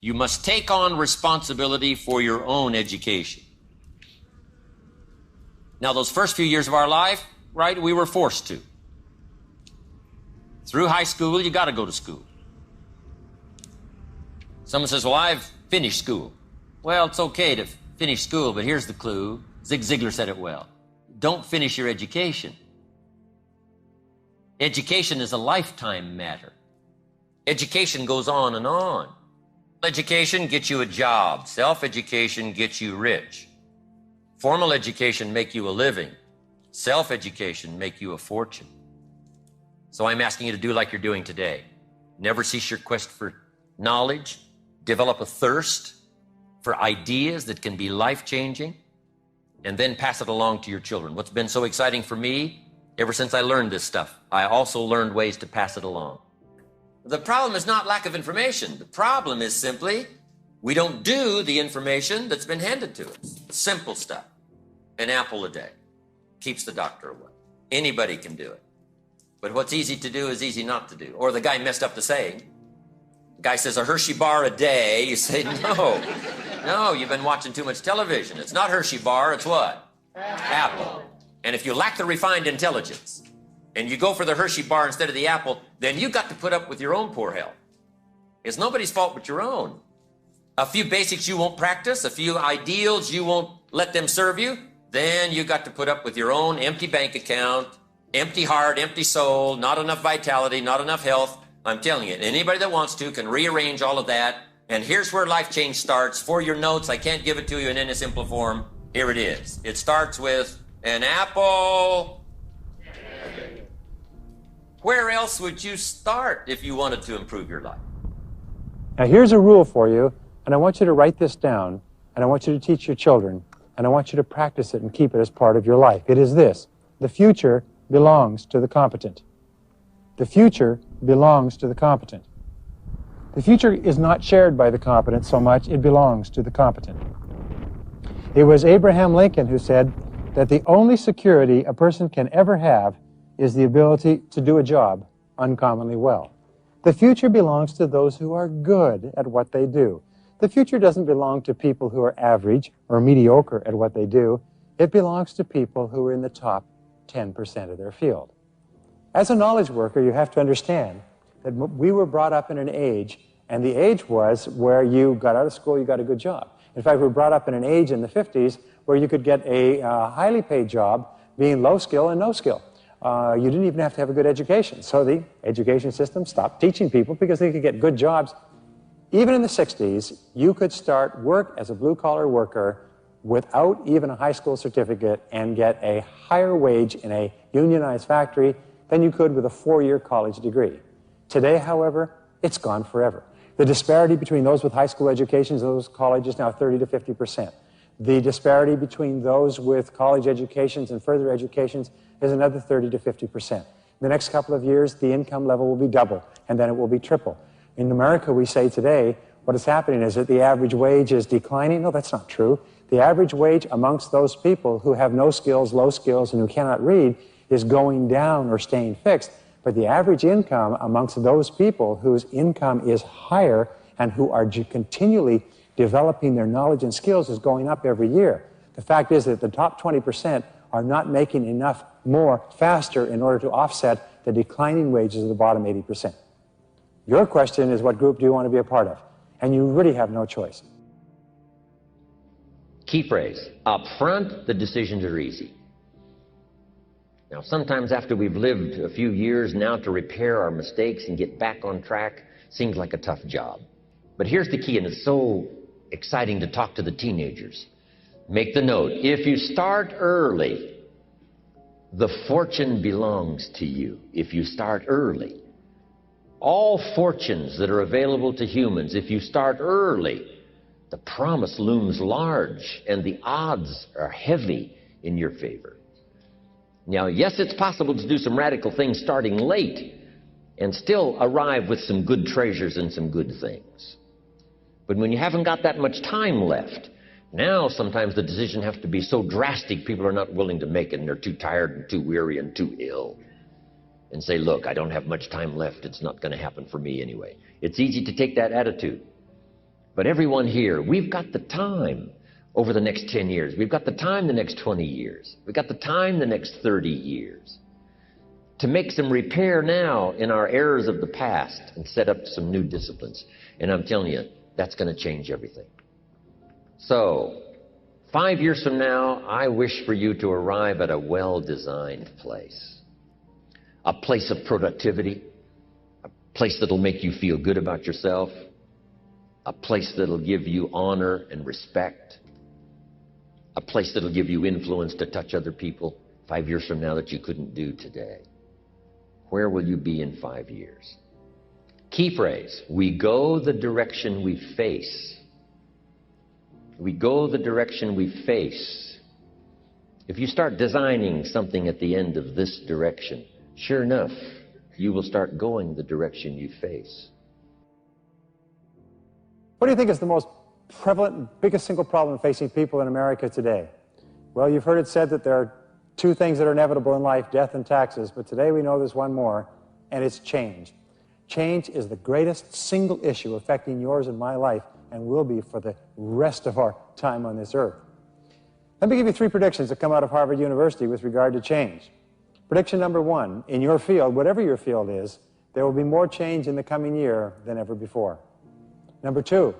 You must take on responsibility for your own education. Now, those first few years of our life, right, we were forced to. Through high school, you got to go to school. Someone says, well, I've finished school. Well, it's okay to finish school, but here's the clue. Zig Ziglar said it well. Don't finish your education. Education is a lifetime matter. Education goes on and on. Education gets you a job. Self-education gets you rich. Formal education make you a living. Self-education make you a fortune. So I'm asking you to do like you're doing today. Never cease your quest for knowledge. Develop a thirst for ideas that can be life-changing, and then pass it along to your children. What's been so exciting for me, ever since I learned this stuff, I also learned ways to pass it along. The problem is not lack of information. The problem is simply we don't do the information that's been handed to us. Simple stuff. An apple a day keeps the doctor away. Anybody can do it. But what's easy to do is easy not to do. Or the guy messed up the saying. The guy says a Hershey bar a day. You say, no, you've been watching too much television. It's not Hershey bar, it's what? Apple. And if you lack the refined intelligence, and you go for the Hershey bar instead of the apple, then you got to put up with your own poor health. It's nobody's fault but your own. A few basics you won't practice, a few ideals you won't let them serve you, then you got to put up with your own empty bank account, empty heart, empty soul, not enough vitality, not enough health. I'm telling you, anybody that wants to can rearrange all of that. And here's where life change starts. For your notes, I can't give it to you in any simple form. Here it is. It starts with an apple. Where else would you start if you wanted to improve your life? Now here's a rule for you, and I want you to write this down, and I want you to teach your children, and I want you to practice it and keep it as part of your life. It is this: the future belongs to the competent. The future belongs to the competent. The future is not shared by the competent so much, it belongs to the competent. It was Abraham Lincoln who said that the only security a person can ever have is the ability to do a job uncommonly well. The future belongs to those who are good at what they do. The future doesn't belong to people who are average or mediocre at what they do. It belongs to people who are in the top 10% of their field. As a knowledge worker, you have to understand that we were brought up in an age, and the age was where you got out of school, you got a good job. In fact, we were brought up in an age in the 50s where you could get a highly paid job being low skill and no skill. You didn't even have to have a good education. So the education system stopped teaching people because they could get good jobs. Even in the 60s, you could start work as a blue-collar worker without even a high school certificate and get a higher wage in a unionized factory than you could with a 4-year college degree. Today, however, it's gone forever. The disparity between those with high school educations and those with college is now 30 to 50%. The disparity between those with college educations and further educations is another 30 to 50%. In the next couple of years, the income level will be double, and then it will be triple. In America, we say today, what is happening is that the average wage is declining. No, that's not true. The average wage amongst those people who have no skills, low skills, and who cannot read is going down or staying fixed. But the average income amongst those people whose income is higher and who are continually developing their knowledge and skills is going up every year. The fact is that the top 20% are not making enough more faster in order to offset the declining wages of the bottom 80%. Your question is, what group do you want to be a part of? And you really have no choice. Key phrase: up front, the decisions are easy. Now, sometimes after we've lived a few years, now to repair our mistakes and get back on track seems like a tough job. But here's the key, and it's so exciting to talk to the teenagers. Make the note: if you start early, the fortune belongs to you. If you start early. All fortunes that are available to humans, if you start early, the promise looms large and the odds are heavy in your favor. Now, yes, it's possible to do some radical things starting late and still arrive with some good treasures and some good things. But when you haven't got that much time left, now sometimes the decision has to be so drastic people are not willing to make it, and they're too tired and too weary and too ill. And say, look, I don't have much time left. It's not going to happen for me anyway. It's easy to take that attitude. But everyone here, we've got the time over the next 10 years. We've got the time the next 20 years. We've got the time the next 30 years to make some repair now in our errors of the past and set up some new disciplines. And I'm telling you, that's going to change everything. So, 5 years from now, I wish for you to arrive at a well-designed place. A place of productivity, a place that'll make you feel good about yourself, a place that'll give you honor and respect, a place that'll give you influence to touch other people 5 years from now that you couldn't do today. Where will you be in 5 years? Key phrase, we go the direction we face. We go the direction we face. If you start designing something at the end of this direction, sure enough, you will start going the direction you face. What do you think is the most prevalent, biggest single problem facing people in America today? Well, you've heard it said that there are two things that are inevitable in life, death and taxes, but today we know there's one more, and it's change. Change is the greatest single issue affecting yours and my life, and will be for the rest of our time on this earth. Let me give you 3 predictions that come out of Harvard University with regard to change. Prediction number 1, in your field, whatever your field is, there will be more change in the coming year than ever before. Number 2,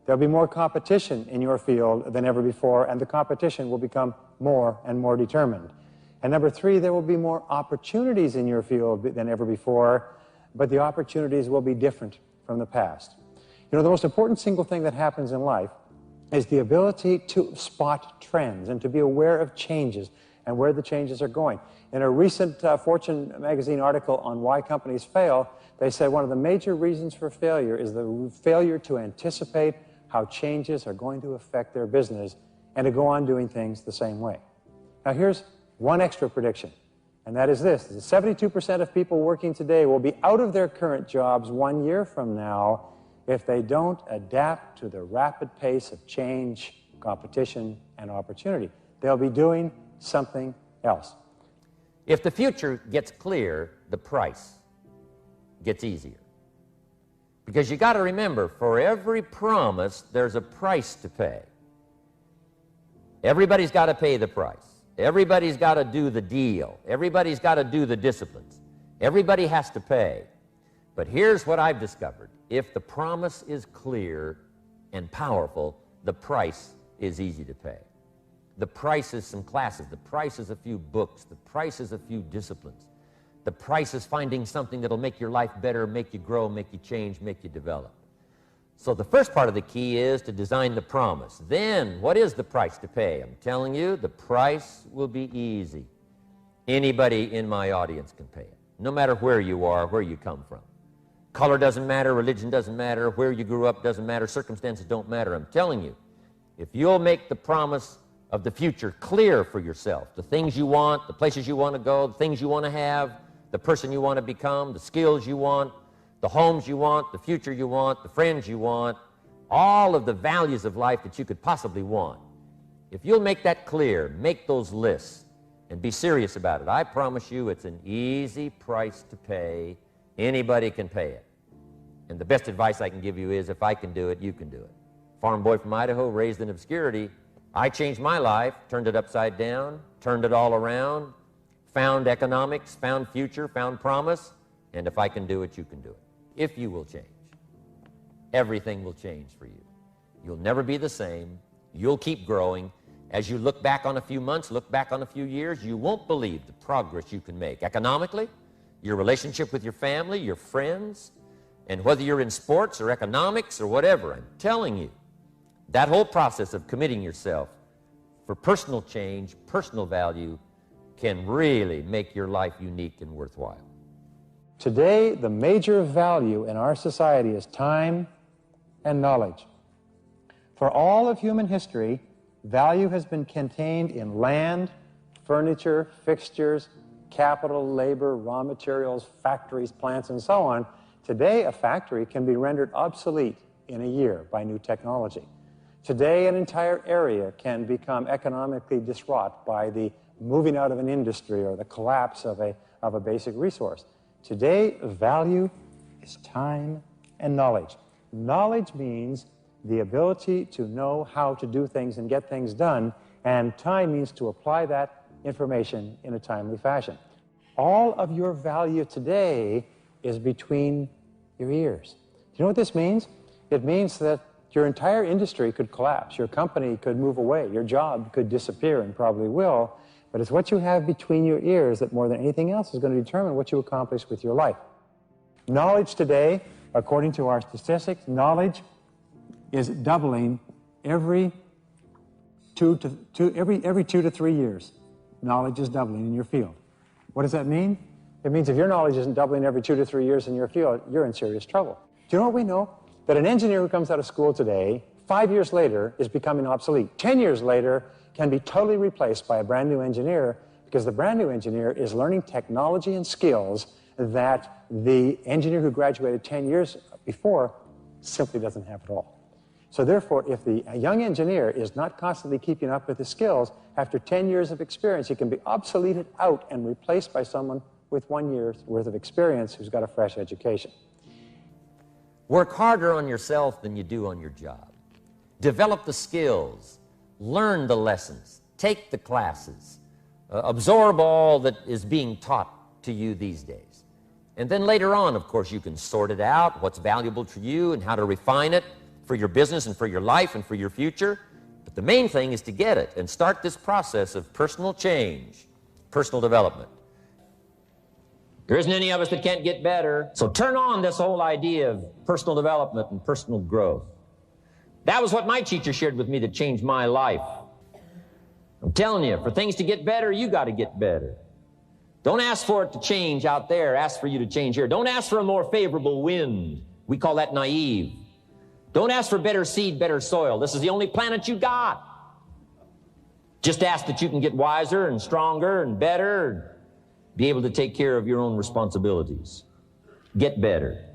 there'll be more competition in your field than ever before, and the competition will become more and more determined. And number 3, there will be more opportunities in your field than ever before, but the opportunities will be different from the past. You know, the most important single thing that happens in life is the ability to spot trends and to be aware of changes and where the changes are going. In a recent Fortune magazine article on why companies fail, they said one of the major reasons for failure is the failure to anticipate how changes are going to affect their business and to go on doing things the same way. Now here's one extra prediction, and that is this: 72% of people working today will be out of their current jobs 1 year from now if they don't adapt to the rapid pace of change, competition, and opportunity. They'll be doing something else. If the future gets clear, the price gets easier. Because you got to remember, for every promise, there's a price to pay. Everybody's got to pay the price. Everybody's got to do the deal. Everybody's got to do the disciplines. Everybody has to pay. But here's what I've discovered. If the promise is clear and powerful, the price is easy to pay. The price is some classes. The price is a few books. The price is a few disciplines. The price is finding something that'll make your life better, make you grow, make you change, make you develop. So the first part of the key is to design the promise. Then, what is the price to pay? I'm telling you, the price will be easy. Anybody in my audience can pay it, no matter where you are, where you come from. Color doesn't matter, religion doesn't matter, where you grew up doesn't matter, circumstances don't matter. I'm telling you, if you'll make the promise of the future clear for yourself, the things you want, the places you want to go, the things you want to have, the person you want to become, the skills you want, the homes you want, the future you want, the friends you want, all of the values of life that you could possibly want. If you'll make that clear, make those lists, and be serious about it, I promise you it's an easy price to pay. Anybody can pay it. And the best advice I can give you is, if I can do it, you can do it. Farm boy from Idaho, raised in obscurity, I changed my life, turned it upside down, turned it all around, found economics, found future, found promise, and if I can do it, you can do it. If you will change, everything will change for you. You'll never be the same. You'll keep growing. As you look back on a few months, look back on a few years, you won't believe the progress you can make economically, your relationship with your family, your friends, and whether you're in sports or economics or whatever. I'm telling you, that whole process of committing yourself for personal change, personal value, can really make your life unique and worthwhile. Today, the major value in our society is time and knowledge. For all of human history, value has been contained in land, furniture, fixtures, capital, labor, raw materials, factories, plants, and so on. Today, a factory can be rendered obsolete in a year by new technology. Today, an entire area can become economically distraught by the moving out of an industry or the collapse of a basic resource. Today, value is time and knowledge. Knowledge means the ability to know how to do things and get things done, and time means to apply that information in a timely fashion. All of your value today is between your ears. Do you know what this means? It means that your entire industry could collapse, your company could move away, your job could disappear and probably will, but it's what you have between your ears that more than anything else is going to determine what you accomplish with your life. Knowledge today, according to our statistics, knowledge is doubling every 2 to 3 years. Knowledge is doubling in your field. What does that mean? It means if your knowledge isn't doubling every 2 to 3 years in your field, you're in serious trouble. Do you know what we know? That an engineer who comes out of school today, 5 years later, is becoming obsolete. 10 years later, can be totally replaced by a brand new engineer, because the brand new engineer is learning technology and skills that the engineer who graduated 10 years before simply doesn't have at all. So therefore, if the young engineer is not constantly keeping up with the skills, after 10 years of experience, he can be obsoleted out and replaced by someone with 1 year's worth of experience who's got a fresh education. Work harder on yourself than you do on your job. Develop the skills. Learn the lessons. Take the classes. Absorb all that is being taught to you these days. And then later on, of course, you can sort it out, what's valuable to you and how to refine it for your business and for your life and for your future. But the main thing is to get it and start this process of personal change, personal development. There isn't any of us that can't get better. So turn on this whole idea of personal development and personal growth. That was what my teacher shared with me that changed my life. I'm telling you, for things to get better, you got to get better. Don't ask for it to change out there. Ask for you to change here. Don't ask for a more favorable wind. We call that naive. Don't ask for better seed, better soil. This is the only planet you got. Just ask that you can get wiser and stronger and better, and be able to take care of your own responsibilities. Get better.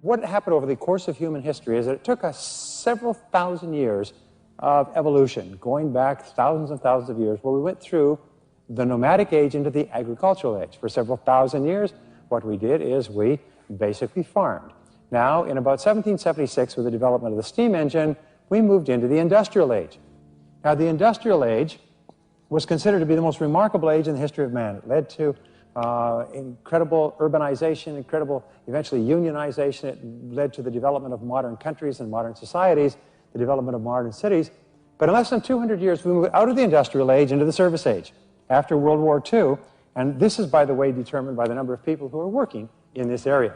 What happened over the course of human history is that it took us several thousand years of evolution, going back thousands and thousands of years, where we went through the nomadic age into the agricultural age. For several thousand years, what we did is we basically farmed. Now, in about 1776, with the development of the steam engine, we moved into the industrial age. Now, the industrial age was considered to be the most remarkable age in the history of man. It led to incredible urbanization, incredible, eventually unionization. It led to the development of modern countries and modern societies, the development of modern cities. But in less than 200 years, we moved out of the industrial age into the service age after World War II. And this is, by the way, determined by the number of people who are working in this area.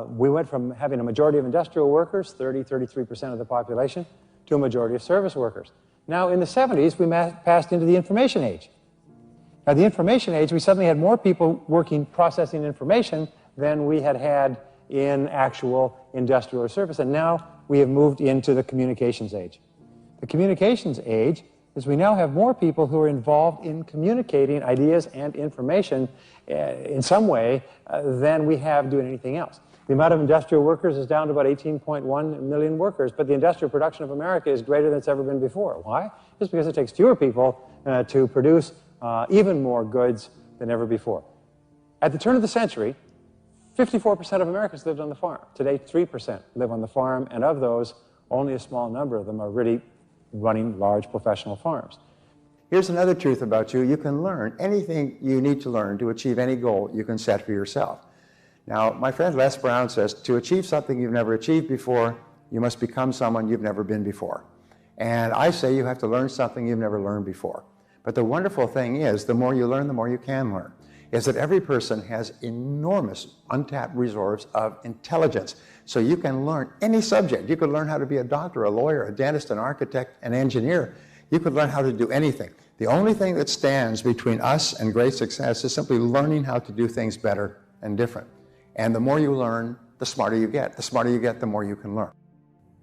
We went from having a majority of industrial workers, 33% of the population, to a majority of service workers. Now, in the 70s, we passed into the information age. Now, the information age, we suddenly had more people working processing information than we had had in actual industrial or service. And now we have moved into the communications age. The communications age is we now have more people who are involved in communicating ideas and information in some way than we have doing anything else. The amount of industrial workers is down to about 18.1 million workers, but the industrial production of America is greater than it's ever been before. Why? Just because it takes fewer people to produce even more goods than ever before. At the turn of the century, 54% of Americans lived on the farm. Today, 3% live on the farm, and of those, only a small number of them are really running large professional farms. Here's another truth about you. You can learn anything you need to learn to achieve any goal you can set for yourself. Now, my friend Les Brown says, to achieve something you've never achieved before, you must become someone you've never been before. And I say you have to learn something you've never learned before. But the wonderful thing is, the more you learn, the more you can learn, is that every person has enormous untapped reserves of intelligence. So you can learn any subject. You could learn how to be a doctor, a lawyer, a dentist, an architect, an engineer. You could learn how to do anything. The only thing that stands between us and great success is simply learning how to do things better and different. And the more you learn, the smarter you get. The smarter you get, the more you can learn.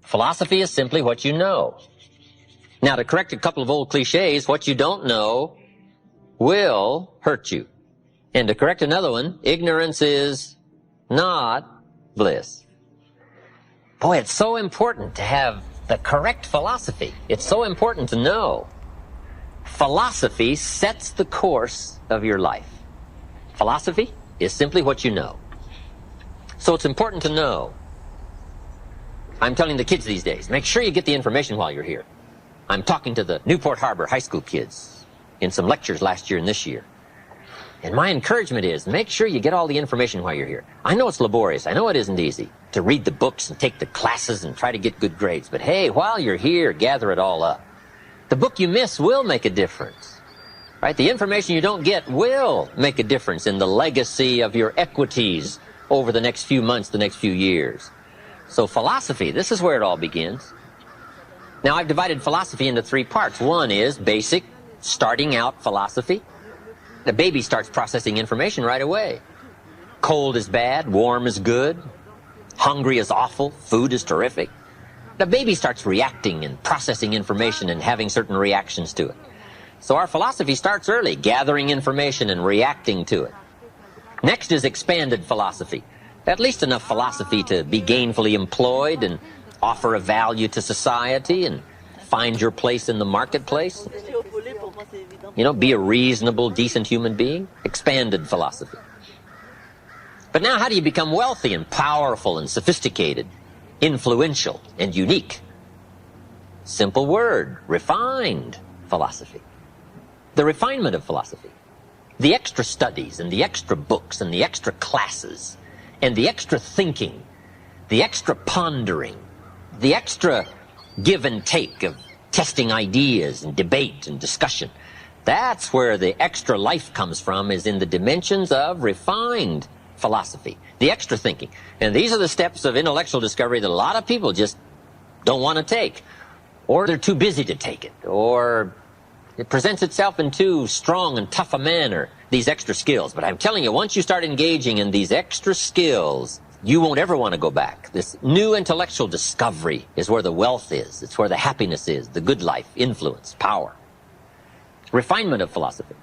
Philosophy is simply what you know. Now, to correct a couple of old cliches, what you don't know will hurt you. And to correct another one, ignorance is not bliss. Boy, it's so important to have the correct philosophy. It's so important to know. Philosophy sets the course of your life. Philosophy is simply what you know. So it's important to know. I'm telling the kids these days, make sure you get the information while you're here. I'm talking to the Newport Harbor high school kids in some lectures last year and this year. And my encouragement is, make sure you get all the information while you're here. I know it's laborious. I know it isn't easy to read the books and take the classes and try to get good grades. But hey, while you're here, gather it all up. The book you miss will make a difference, right? The information you don't get will make a difference in the legacy of your equities over the next few months, the next few years. So philosophy, this is where it all begins. Now, I've divided philosophy into 3 parts. One is basic, starting out philosophy. The baby starts processing information right away. Cold is bad, warm is good, hungry is awful, food is terrific. The baby starts reacting and processing information and having certain reactions to it. So our philosophy starts early, gathering information and reacting to it. Next is expanded philosophy. At least enough philosophy to be gainfully employed and offer a value to society and find your place in the marketplace. You know, be a reasonable, decent human being. Expanded philosophy. But now how do you become wealthy and powerful and sophisticated, influential and unique? Simple word, refined philosophy. The refinement of philosophy. The extra studies and the extra books and the extra classes and the extra thinking, the extra pondering, the extra give and take of testing ideas and debate and discussion. That's where the extra life comes from, is in the dimensions of refined philosophy, the extra thinking. And these are the steps of intellectual discovery that a lot of people just don't want to take, or they're too busy to take it, or it presents itself in too strong and tough a manner, these extra skills. But I'm telling you, once you start engaging in these extra skills, you won't ever want to go back. This new intellectual discovery is where the wealth is. It's where the happiness is, the good life, influence, power. Refinement of philosophy.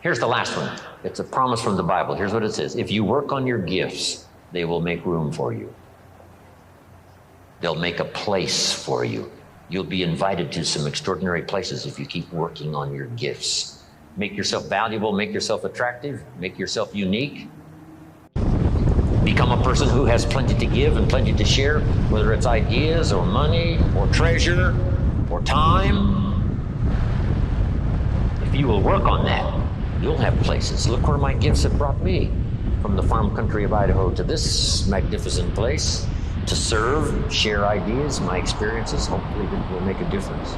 Here's the last one. It's a promise from the Bible. Here's what it says. If you work on your gifts, they will make room for you. They'll make a place for you. You'll be invited to some extraordinary places if you keep working on your gifts. Make yourself valuable, make yourself attractive, make yourself unique. Become a person who has plenty to give and plenty to share, whether it's ideas or money or treasure or time. If you will work on that, you'll have places. Look where my gifts have brought me, from the farm country of Idaho to this magnificent place, to serve, share ideas, my experiences. Hopefully it will make a difference.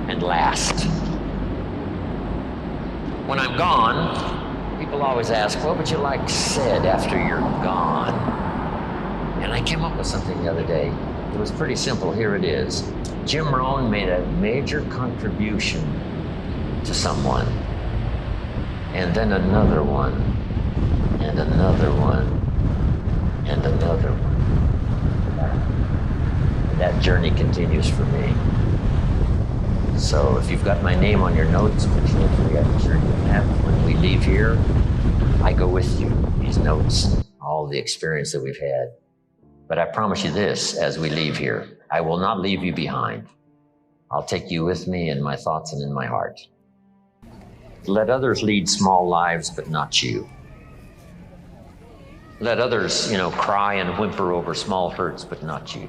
And last, when I'm gone, people always ask, what would you like said after you're gone? And I came up with something the other day. It was pretty simple. Here it is. Jim Rohn made a major contribution to someone, and then another one, and another one, and another one. That journey continues for me. So if you've got my name on your notes, which hopefully I'm sure you have, when we leave here, I go with you, these notes, all the experience that we've had. But I promise you this, as we leave here, I will not leave you behind. I'll take you with me in my thoughts and in my heart. Let others lead small lives, but not you. Let others, cry and whimper over small hurts, but not you.